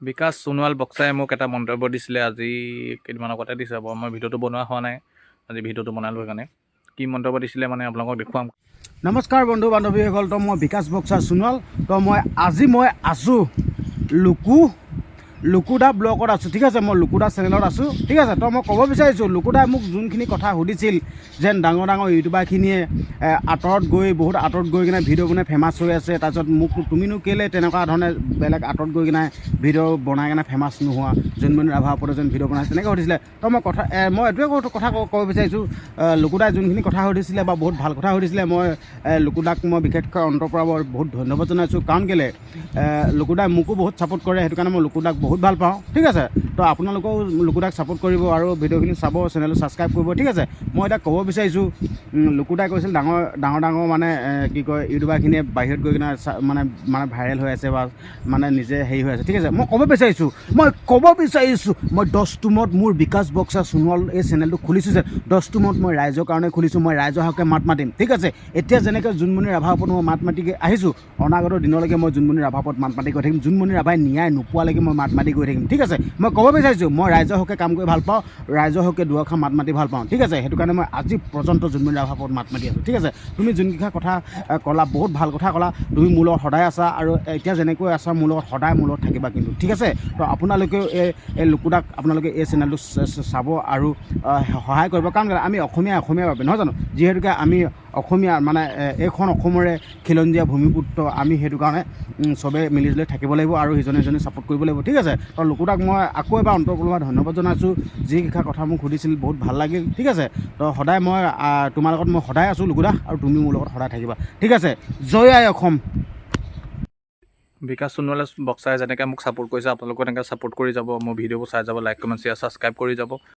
বিকাশ সোণোৱাল বক্সাই মোক এটা মন্তব্য দিছিলে আজি কেইদিনমান আগতে দিছে বাৰু মই ভিডিঅ'টো বনোৱা হোৱা নাই আজি ভিডিঅ'টো বনালোঁ সেইকাৰণে কি মন্তব্য দিছিলে মানে আপোনালোকক দেখুৱাম। নমস্কাৰ বন্ধু বান্ধৱীসকল, তো মই বিকাশ বক্সা সোণোৱাল। তো আজি মই আছোঁ লুকুদা ব্লগত আছোঁ, ঠিক আছে। মই লুকুদা চেনেলত আছোঁ, ঠিক আছে। তো মই ক'ব বিচাৰিছোঁ, লুকুদাই মোক যোনখিনি কথা সুধিছিল যেন ডাঙৰ ইউটিউবাৰখিনিয়ে আঁতৰত গৈ বহুত আঁতৰত গৈ কিনে ভিডিঅ' বনাই ফেমাছ হৈ আছে, তাৰপিছত মোক তুমিনো কেলৈ তেনেকুৱা ধৰণে বেলেগ আঁতৰত গৈ কিনে ভিডিঅ' বনাই কিনে ফেমাছ নোহোৱা, জোনমণি ৰাভাৰ ওপৰত যেন ভিডিঅ' বনাইছে তেনেকৈ সুধিছিলে। তো মই এইটোৱে কথা ক'ব বিচাৰিছোঁ, লুকুদাই যোনখিনি কথা সুধিছিলে বা বহুত ভাল কথা সুধিছিলে, মই লুকুদাক মই বিশেষকৈ অন্তৰৰ পৰা বহুত ধন্যবাদ জনাইছোঁ। কাৰণ কেলৈ লুকুদাই মোকো বহুত ছাপোৰ্ট কৰে, সেইটো কাৰণে মই লুকুদাক বহুত ভাল পাওঁ, ঠিক আছে। তো আপোনালোকেও লুকুদাক ছাপোৰ্ট কৰিব আৰু ভিডিঅ'খিনি চাব, চেনেলটো ছাবস্ক্ৰাইব কৰিব, ঠিক আছে। মই এতিয়া ক'ব বিচাৰিছোঁ, লুকুদাই কৈছিল ডাঙৰ মানে কি কয় ইউটিউবাৰখিনিয়ে বাহিৰত গৈ কিনে মানে ভাইৰেল হৈ আছে বা মানে নিজে হেৰি হৈ আছে, ঠিক আছে। মই ক'ব বিচাৰিছোঁ মই 10 টোমত মোৰ বিকাশ বক্সা সোণোৱাল এই চেনেলটো খুলিছোঁ যে 10 টোমত মই ৰাইজৰ কাৰণে খুলিছোঁ, মই ৰাইজৰ হকে মাত মাতিম, ঠিক আছে। এতিয়া যেনেকৈ জোনমণি ৰাভাৰ ওপৰত মই মাত মাতি আহিছোঁ, অনাগত দিনলৈকে মই জোনমণি ৰাভাৰ ওপৰত মাত মাতি গৈ থাকিম, জোনমণি ৰাভাই ন্যায় নোপোৱালৈকে মই মাত মাতি গৈ থাকিম, ঠিক আছে। মই ক'ব বিচাৰিছোঁ, মই ৰাইজৰ হকে কাম কৰি ভাল পাওঁ, ৰাইজৰ হকে দুআষাৰ মাত মাতি ভাল পাওঁ, ঠিক আছে। সেইটো কাৰণে মই আজি পৰ্যন্ত জোনমণি ৰাভাৰ ওপৰত মাত মাতি আছোঁ, ঠিক আছে। তুমি যোনকেইটা কথা ক'লা, বহুত ভাল কথা ক'লা, তুমি মোৰ লগত সদায় আছা আৰু এতিয়া যেনেকৈ আছা মোৰ লগত সদায় মোৰ লগত থাকিবা কিন্তু, ঠিক আছে। তো আপোনালোকেও এই লুকুদাক আপোনালোকে এই চেনেলটো চাব আৰু সহায় কৰিব, কাৰণ আমি অসমীয়াৰ বাবে নহয় জানো, যিহেতুকে আমি অসমীয়া মানে এইখন অসমৰে খিলঞ্জীয়া ভূমিপুত্ৰ, আমি সেইটো কাৰণে চবেই মিলিজুলি থাকিব লাগিব আৰু ইজনে ছাপোৰ্ট কৰিব লাগিব, ঠিক আছে। তো লুকুদাক মই আকৌ এবাৰ অন্তৰপূৰ্ণভাৱে ধন্যবাদ জনাইছোঁ, যিকেইটা কথা মোক সুধিছিল বহুত ভাল লাগিল, ঠিক আছে। তো সদায় মই তোমাৰ লগত মই সদায় আছোঁ লুকুদা, আৰু তুমি মোৰ লগত সদায় থাকিবা, ঠিক আছে। জয় আই অসম। বিকাশ সোণোৱাল বক্সাই যেনেকৈ মোক ছাপোৰ্ট কৰিছে আপোনালোকেও তেনেকৈ ছাপোৰ্ট কৰি যাব, মোৰ ভিডিঅ'বোৰ চাই যাব, লাইক কমেণ্ট শ্বেয়াৰ ছাবস্ক্ৰাইব কৰি যাব।